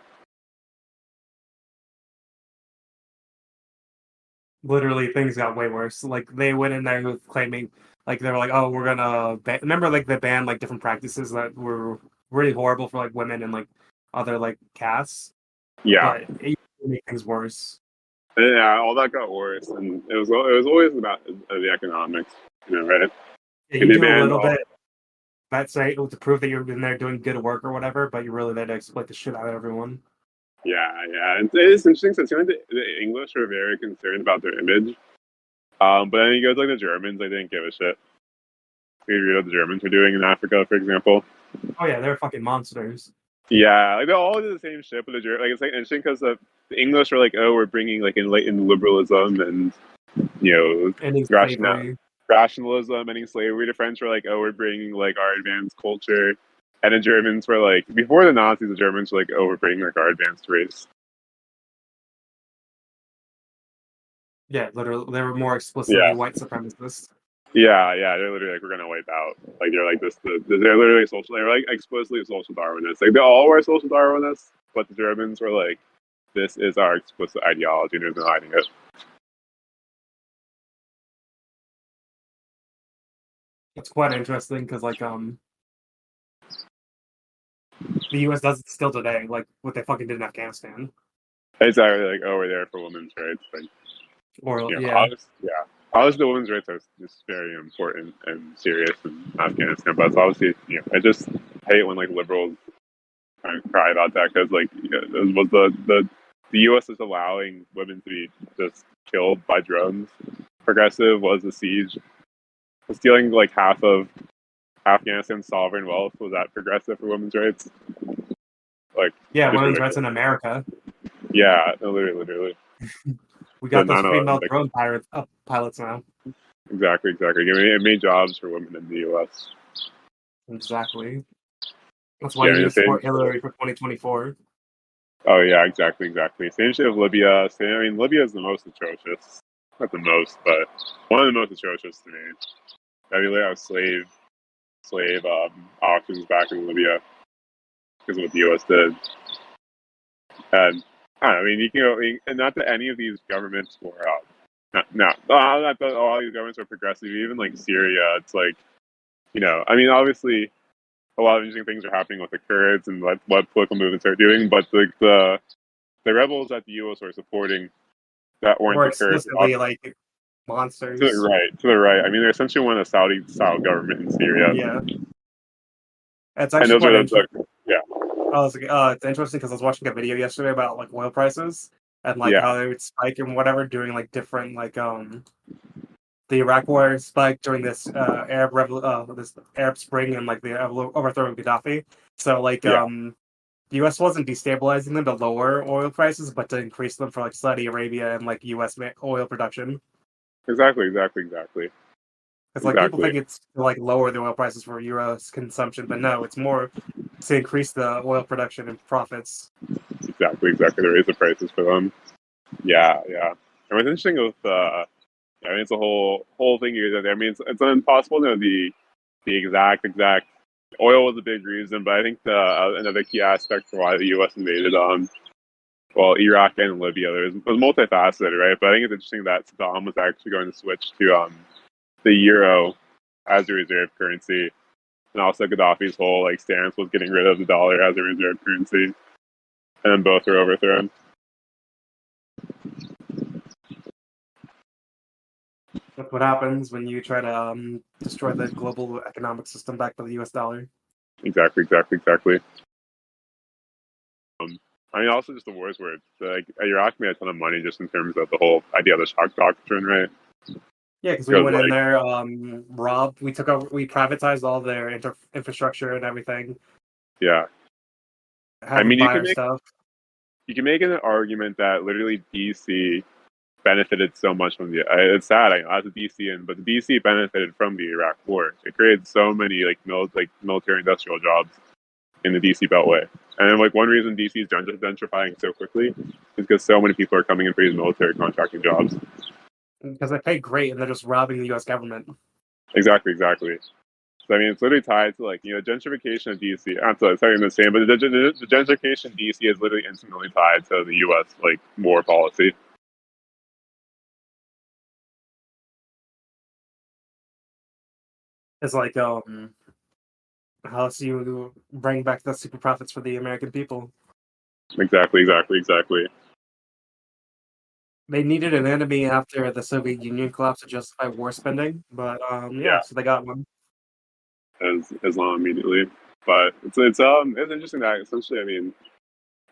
Literally, things got way worse. Like they went in there with claiming, like they were like, "Oh, we're gonna remember like they banned like different practices that were really horrible for like women and like other like castes." Yeah, But it used to make things worse. and yeah, all that got worse, and it was always about the economics, right? Yeah, And you they do a banned little all. bit. That's right to prove that you've been there doing good work or whatever, but you're really there to exploit the shit out of everyone. Yeah, yeah, and it's interesting. So it seems like the English are very concerned about their image, but then you go to like the Germans, they didn't give a shit. You read what the Germans were doing in Africa, for example. Oh yeah, they're fucking monsters. Yeah, like they all do the same shit, but like it's like interesting because the English are like, oh, we're bringing like in liberalism and Ending rational slavery. rationalism, ending slavery. The French were like, oh, we're bringing like our advanced culture, and the Germans were like, before the Nazis, the Germans were like, oh, we're bringing like our advanced race. Yeah, literally, they were more explicitly Yeah, white supremacists. yeah, yeah. They're literally like, we're gonna wipe out. Like they're like this. They're literally social. They're like explicitly social Darwinists. Like they all were social Darwinists, but the Germans were like, this is our explicit ideology. There's no hiding it. It's quite interesting because the U.S. does it still today, like what they fucking did in Afghanistan. Exactly, like, oh, we're there for women's rights. Like, Or yeah, obviously the women's rights are just very important and serious in Afghanistan. But it's obviously, I just hate when like liberals kind of cry about that because like, was the U.S. is allowing women to be just killed by drones. Progressive was the siege, stealing like half of Afghanistan's sovereign wealth. Was that progressive for women's rights? Like, yeah, just women's rights ridiculous. in America. Yeah, no, literally. We The got those 9/11 female drone pilots now. Exactly, exactly. It made jobs for women in the U.S. Exactly. That's why Yeah, I you mean, need the to same. support Hillary for 2024. Oh yeah, exactly, exactly. Same shit with Libya. I mean, Libya is the most atrocious. Not the most, but one of the most atrocious to me. I mean, have slave auctions back in Libya because of what the U.S. did. And I don't know, I mean, you can go, and not that any of these governments were not that all these governments are progressive. Even like Syria, it's like, I mean, obviously a lot of interesting things are happening with the Kurds and what political movements are doing, but the rebels that the U.S. are supporting that weren't More the Kurds are explicitly like to the monsters. right, to the right. I mean, they're essentially one a Saudi-style government in Syria, Yeah, it's and actually those quite are interesting. yeah, It's interesting because I was watching a video yesterday about like oil prices and like yeah, how they would spike and whatever during like different the Iraq War spiked during this this Arab Spring and like the overthrow of Gaddafi. So yeah, the U.S. wasn't destabilizing them to lower oil prices, but to increase them for like Saudi Arabia and like U.S. Oil production. exactly, exactly, exactly, Because like people exactly, think it's to like lower the oil prices for U.S. consumption, but no, it's more to increase the oil production and profits. exactly, exactly. They raise the prices for them. Yeah, yeah. And what's interesting with I mean, it's a whole thing here. I mean, it's impossible to know the exact. Oil was a big reason, but I think the another key aspect for why the U.S. invaded Iraq and Libya was multifaceted, right? But I think it's interesting that Saddam was actually going to switch to the euro as a reserve currency, and also Gaddafi's whole like stance was getting rid of the dollar as a reserve currency, and then both were overthrown. That's what happens when you try to destroy the global economic system backed by the U.S. dollar. Exactly, exactly, exactly. I mean, also just the wars where like Iraq made a ton of money just in terms of the whole idea of the shock doctrine, right? Yeah, because we Because went in like, there, robbed, we took over, we privatized all their infrastructure and everything, yeah, had I them mean, you buy can our make stuff. an argument that literally DC benefited so much from the. It's sad, I know, as a DCian, but the DC benefited from the Iraq War. It created so many like military industrial jobs in the DC Beltway, and then like one reason DC is gentrifying so quickly is because so many people are coming in for these military contracting jobs. Because they pay great and they're just robbing the US government. Exactly, exactly. So I mean, it's literally tied to like gentrification of DC. I'm sorry, saying the same, but the gentrification of DC is literally intimately tied to the U.S. like war policy. It's like, how else do you bring back the super profits for the American people? Exactly, exactly, exactly. They needed an enemy after the Soviet Union collapse to justify war spending, but yeah, Yeah, so they got one. as Islam immediately. But it's interesting that essentially, I mean,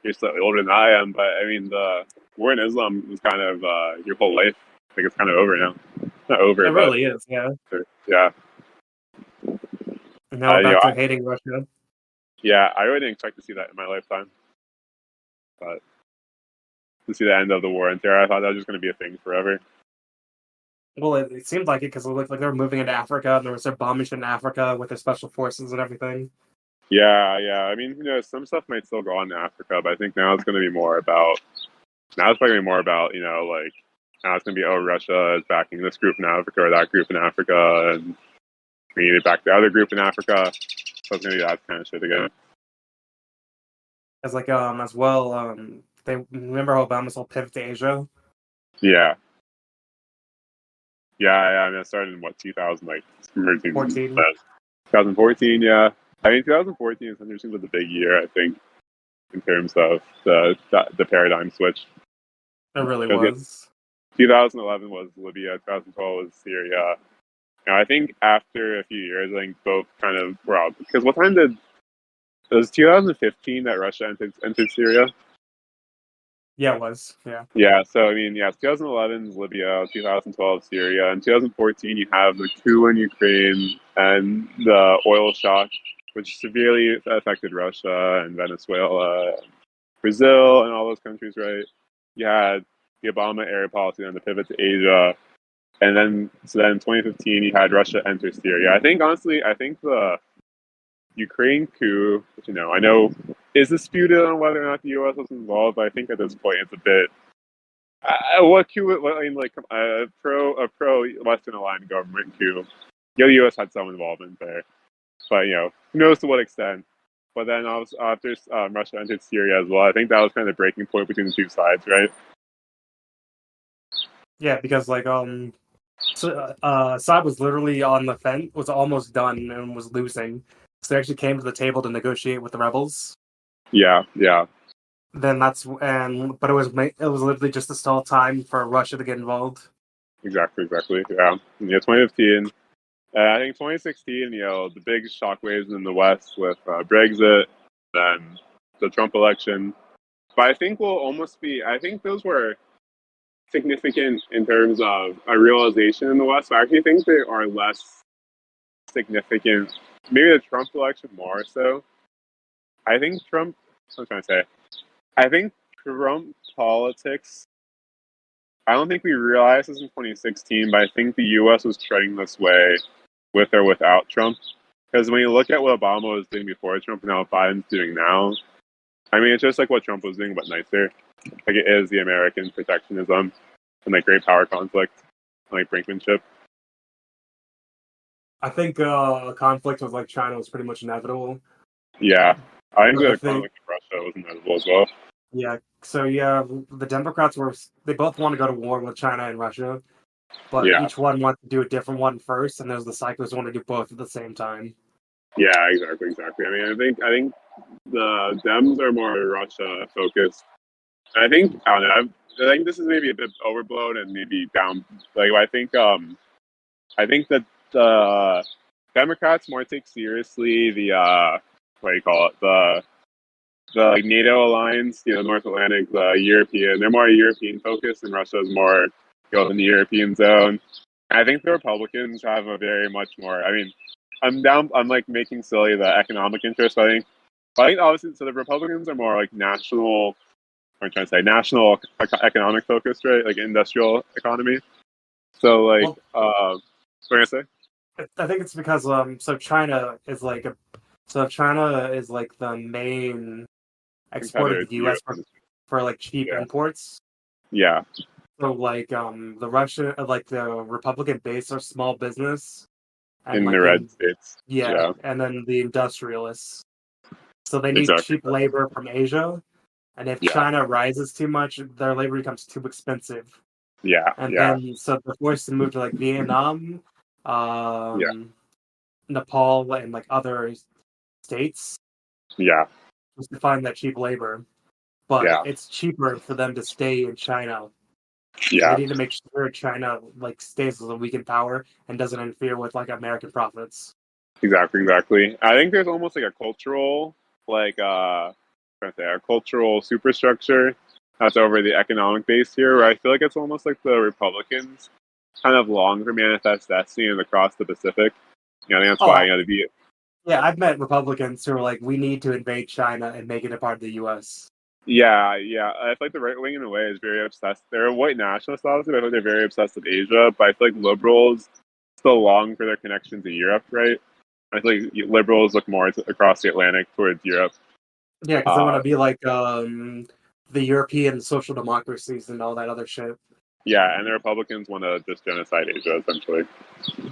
you're slightly older than I am, but I mean the war in Islam is kind of your whole life. I think it's kind of over now. Not over, It but really is, yeah. yeah. And now we're You know, back to hating Russia. yeah, I really didn't expect to see that in my lifetime, but to see the end of the war on terror, I thought that was just going to be a thing forever. Well, it seemed like it because it looked like they were moving into Africa, and there was their bombing in Africa with their special forces and everything. Yeah, yeah. I mean, some stuff might still go on in Africa, but I think now it's going to be more about now it's probably going to be more about like now it's going to be, oh, Russia is backing this group in Africa or that group in Africa, and we need to back the other group in Africa. So it's going to be that kind of shit again. As like as well, they remember how Obama's whole pivot to Asia. Yeah, yeah, yeah. I mean, it started in what 2000, like 14. 2014. Yeah, I mean, 2014 is interesting was a big year, I think, in terms of the paradigm switch. It really Because was. 2011 was Libya, 2012 was Syria. And I think after a few years, I think both kind of were out. Because what time did it was 2015 that Russia entered Syria? Yeah, it was. Yeah. Yeah, so I mean, yeah, 2011 is Libya, 2012 Syria, and 2014 you have the coup in Ukraine and the oil shock, which severely affected Russia and Venezuela, Brazil, and all those countries. Right? You had the Obama era policy and the pivot to Asia, and then in 2015 you had Russia enter Syria. I think honestly, I think the Ukraine coup, which I know is disputed on whether or not the U.S. was involved, but I think at this point it's a bit. What coup? I mean, like a pro Western aligned government coup. Yeah, the U.S. had some involvement there, but who knows to what extent. But then after Russia entered Syria as well, I think that was kind of the breaking point between the two sides, right? Yeah, because like so, Assad was literally on the fence, was almost done, and was losing. So they actually came to the table to negotiate with the rebels. Yeah, yeah, Then but it was literally just to stall time for Russia to get involved. exactly. Yeah, 2015. I think 2016, the big shockwaves in the West with Brexit, then the Trump election. But I think will almost be. I think those were significant in terms of a realization in the West. I actually think they are less significant. Maybe the Trump election more so. I think Trump. What I'm trying to say. I think Trump politics. I don't think we realized this in 2016, but I think the U.S. was treading this way with or without Trump. Because when you look at what Obama was doing before Trump and how Biden's doing now, I mean, it's just like what Trump was doing, but nicer. Like it is the American protectionism and like great power conflict, and, like brinkmanship. I think conflict with like China was pretty much inevitable. Yeah, I think But the the thing, conflict with Russia was inevitable as well. yeah. So yeah, the Democrats they both want to go to war with China and Russia, but Yeah, each one wants to do a different one first, and there's the cyclists want to do both at the same time. yeah, exactly. I mean, I think the Dems are more Russia focused. And I think I don't know. I think this is maybe a bit overblown and maybe down. Like I think that the Democrats more take seriously the what do you call it the NATO alliance, North Atlantic, the European. They're more European focused, and Russia is more in the European zone. And I think the Republicans have a very much more. I mean, I'm down. I'm like making silly the economic interest. I think obviously, so the Republicans are more like national. I'm trying to say national economic focused, right? Like industrial economy. So like, Well, what am I gonna say? I think it's because so China is like the main exporter Competitor to to the the U.S. US. for like cheap Yeah, imports. yeah, So like the Republican base are small business and in the like red states. Yeah, and then the industrialists. So they need exactly. cheap labor from Asia, and if Yeah, China rises too much, their labor becomes too expensive. yeah, And yeah, then so they're forced to move to like Vietnam, yeah, um, Nepal, and like other states yeah, just to find that cheap labor. But yeah, it's cheaper for them to stay in China. So they yeah. need to make sure China like stays as a weakened power and doesn't interfere with like American profits. Exactly, exactly. I think there's almost like a cultural, like trying to say, a cultural superstructure that's over the economic base here, where I feel like it's almost like the Republicans kind of long for manifest destiny and across the Pacific. I think that's why Oh, to be. yeah, I've met Republicans who are like, we need to invade China and make it a part of the U.S. Yeah, yeah. I feel like the right wing in a way is very obsessed. They're white nationalists, obviously, but I feel like they're very obsessed with Asia. But I feel like liberals still long for their connection to Europe, right? I feel like liberals look more across the Atlantic towards Europe. Yeah, because they want Uh, to be like the European social democracies and all that other shit. yeah, and the Republicans want to just genocide Asia, essentially.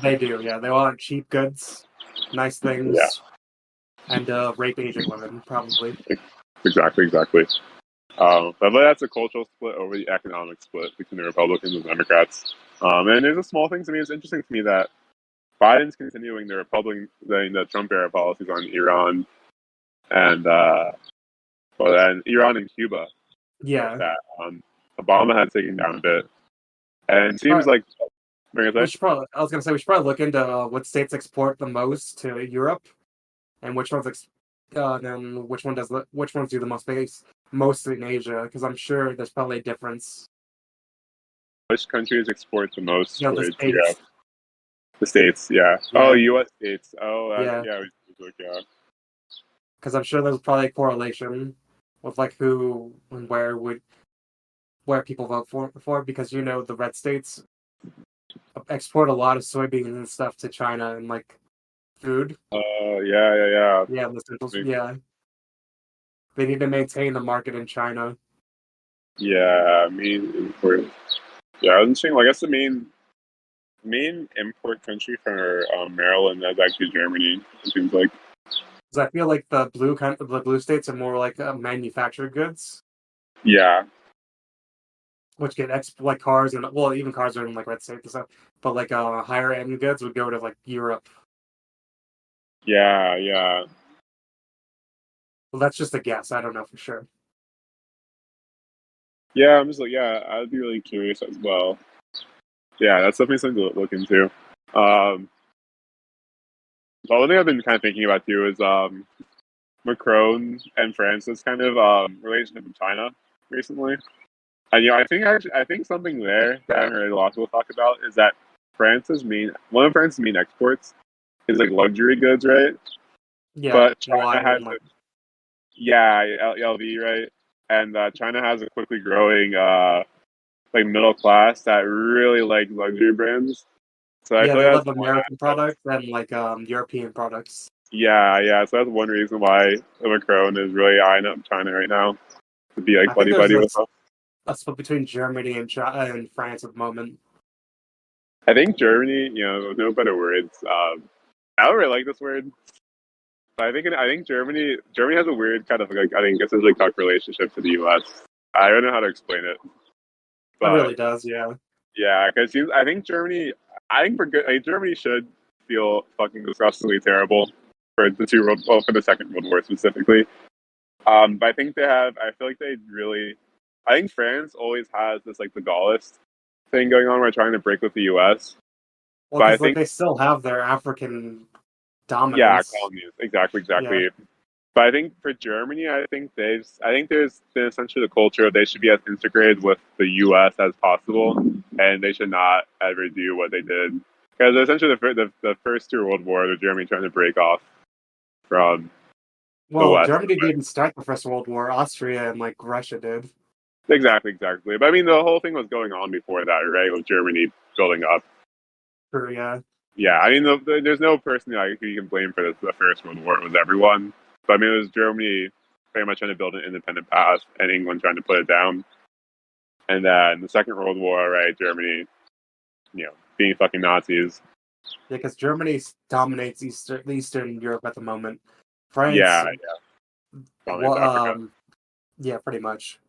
They do, yeah. They want cheap goods, nice Yeah, things, and rape Asian women, probably. exactly, exactly. But that's a cultural split over the economic split between the Republicans and Democrats. And there's a small thing to me. It's interesting to me that Biden's continuing the Trump era policies on Iran and Iran and Cuba Yeah. that Obama had taken down a bit. And it seems But like what are you gonna say? I was gonna say we should probably look into what states export the most to Europe and which ones then which ones do the most base mostly in Asia, because I'm sure there's probably a difference. Which countries export the most The towards Europe? states. The states, yeah. Oh, Yeah, U.S. states. Oh, yeah, yeah. Yeah. because I'm sure there's probably a correlation with like who and where people vote for because the red states export a lot of soybeans and stuff to China and like food. Yeah, yeah, yeah. Yeah, the centrals. I Yeah, they need to maintain the market in China. yeah, main import. Yeah, I was saying. Well, I guess the main import country for Maryland is actually Germany. It seems like. Because I feel like the blue states are more like manufactured goods, Yeah, which get like cars and well, even cars are in like red states and stuff. But like higher end goods would go to like Europe. yeah, yeah, Well, that's just a guess. I don't know for sure. yeah. I'm just like, yeah, I'd be really curious as well. Yeah, that's definitely something to look into. The other thing I've been kind of thinking about too is Macron and France's kind of relationship with China recently. And I think something there that I haven't really a lot of people talk about is that one of France's main exports is like luxury goods, right? Yeah, But China wine has and like LV, right? And China has a quickly growing like middle class that really like luxury brands. So I yeah, feel they like love that's one American aspect. products and like European products. Yeah, yeah. So that's one reason why Macron is really eyeing up China right now to be like I think buddy there's buddy with them. a split between Germany and and France at the moment. I think Germany, no better words. I don't really like this word. But I think Germany has a weird kind of like I think it's a really tough relationship to the U.S. I don't know how to explain it, It but really does, yeah. yeah, because I think for good, Germany should feel fucking disgustingly terrible for for the Second World War specifically. But I feel like I think France always has this like the Gaullist thing going on where trying to break with the U.S. Well, But I because like think they still have their African yeah, dominance. colonies exactly, Yeah, exactly. But I think for Germany, I think there's been essentially the culture of they should be as integrated with the U.S. as possible, and they should not ever do what they did. Because essentially the first two World Wars were Germany trying to break off from the Well, West. Germany didn't start the First World War. Austria and like Russia did. Exactly. But I mean, the whole thing was going on before that, right? With Germany building up. Sure, yeah. Yeah, I mean, there's no person who you can blame for the First World War. It was everyone. But I mean, it was Germany pretty much trying to build an independent past, and England trying to put it down. And then the Second World War, right? Germany, being fucking Nazis. Yeah, because Germany dominates Eastern Europe at the moment. Yeah, France, dominates Africa. yeah, pretty much.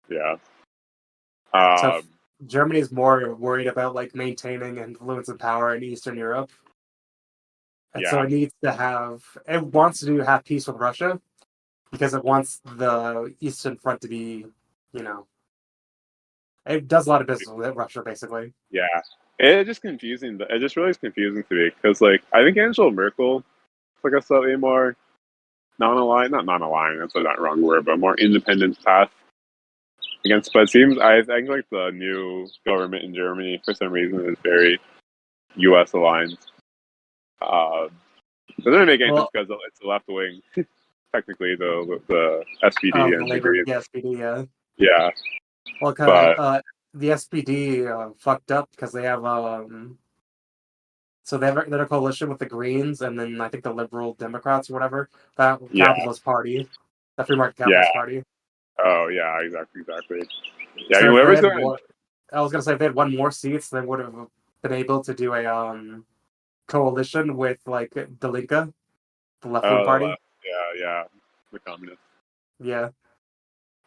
Yeah. So Um, Germany is more worried about like maintaining influence and power in Eastern Europe, and so yeah. it wants to have peace with Russia because it wants the Eastern Front to be, you know, it does a lot of business with Russia basically. Yeah. It's just confusing. It just really is confusing to me because, like, I think Angela Merkel took a slightly more non-aligned, not non-aligned, that's not the wrong word, but more independent path against. But it seems, I think, like, the new government in Germany, for some reason, is very U.S. aligned. Doesn't make any sense Well, because it's the left wing, technically, the SPD the and the Labor, Greens. the SPD, yeah. Yeah. Well, But, the SPD fucked up because they have so they're a coalition with the Greens and then I think the Liberal Democrats or whatever, that yeah. capitalist party, the free market Yeah. capitalist party. Oh, yeah, exactly. Yeah, I So mean, if they whatever's had going. one, I was gonna say if they had one more seats, they would have been able to do a coalition with like the Linke, the left wing Oh, the party. left. Yeah. The communists. Yeah,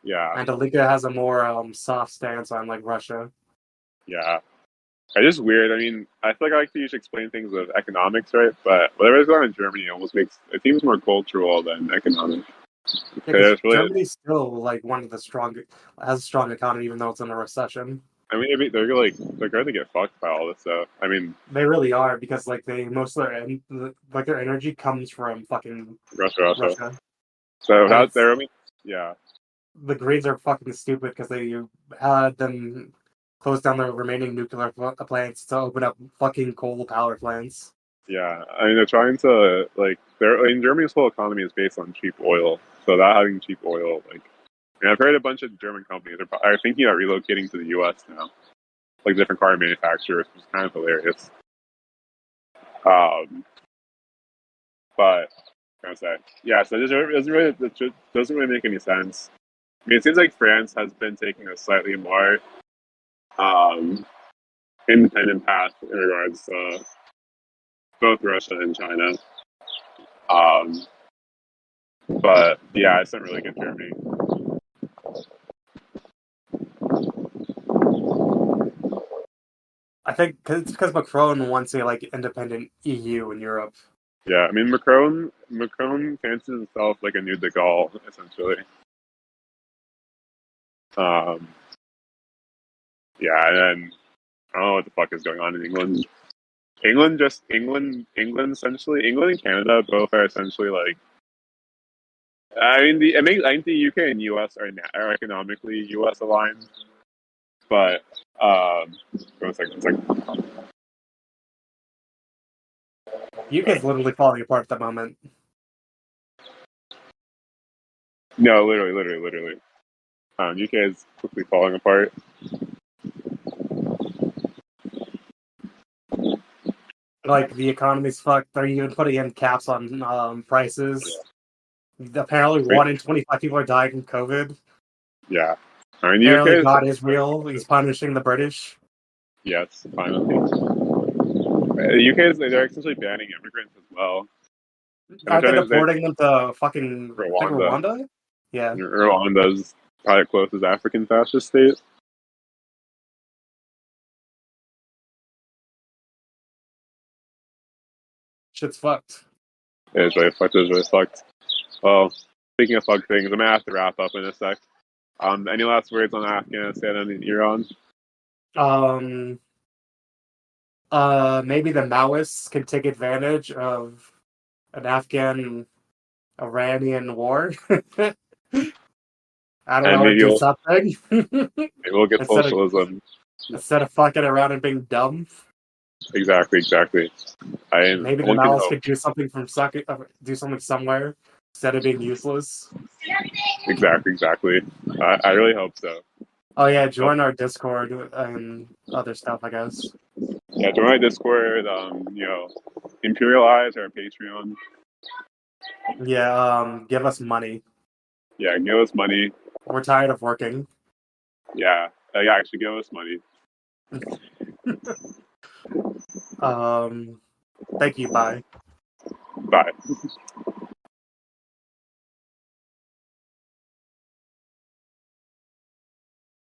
Yeah. and the Linke has a more soft stance on like Russia. Yeah. It's just weird. I mean, I feel like I like to usually explain things with economics, right? But whatever's going on in Germany almost makes it seems more cultural than economic. Yeah, because It's really, Germany's still like one of the strongest, has a strong economy even though it's in a recession. I mean, they're going to get fucked by all this stuff. I mean, They really are because like most of their energy comes from fucking Russia. Russia, So and that it's there, I mean, yeah, the Greens are fucking stupid because they had them close down the remaining nuclear plants to open up fucking coal power plants. yeah. I mean, they're trying to like, Germany's whole economy is based on cheap oil. So that having cheap oil, like, and I've heard a bunch of German companies are thinking about relocating to the U.S. now, like different car manufacturers, which is kind of hilarious. Um, but I was say, yeah. So it doesn't really make any sense. I mean, it seems like France has been taking a slightly more um, independent path in regards to both Russia and China. Um, but yeah, it's not really good Germany. I think it's because Macron wants a like independent EU in Europe. Yeah, I mean Macron fancies himself like a new De Gaulle essentially. Um, yeah, and then I don't know what the fuck is going on in England. England essentially. England and Canada both are essentially like. I mean, I think the UK and US are economically US aligned, but one second. UK is literally falling apart at the moment. No, literally. UK is quickly falling apart. Like the economy's fucked. They're even putting in caps on prices. Apparently, Wait, 1 in 25 people are dying from COVID. yeah, I mean the Apparently, UK is God is real. He's punishing the British. yes, finally. The UK is they're essentially banning immigrants as well. And they're Aren't they trying to deporting them to fucking I think Rwanda. Rwanda? Yeah. Rwanda's probably closest African fascist state. Shit's fucked. It is really fucked. It is really fucked. Well, speaking of fucked things, I'm gonna have to wrap up in a sec. Any last words on Afghanistan and Iran? Um. Maybe the Maoists can take advantage of an Afghan Iranian War. I don't And know, or maybe do something maybe we'll get instead of socialism. instead of fucking around and being dumb. Exactly. Maybe the One can malice hope. could do something do something somewhere instead of being useless. Exactly. I really hope so. Oh yeah, Hope, join our Discord and other stuff, I guess. yeah, join my Discord. Imperialize our Patreon. Yeah, give us money. Yeah, give us money. We're tired of working. Yeah, actually give us money. Thank you, bye. Bye.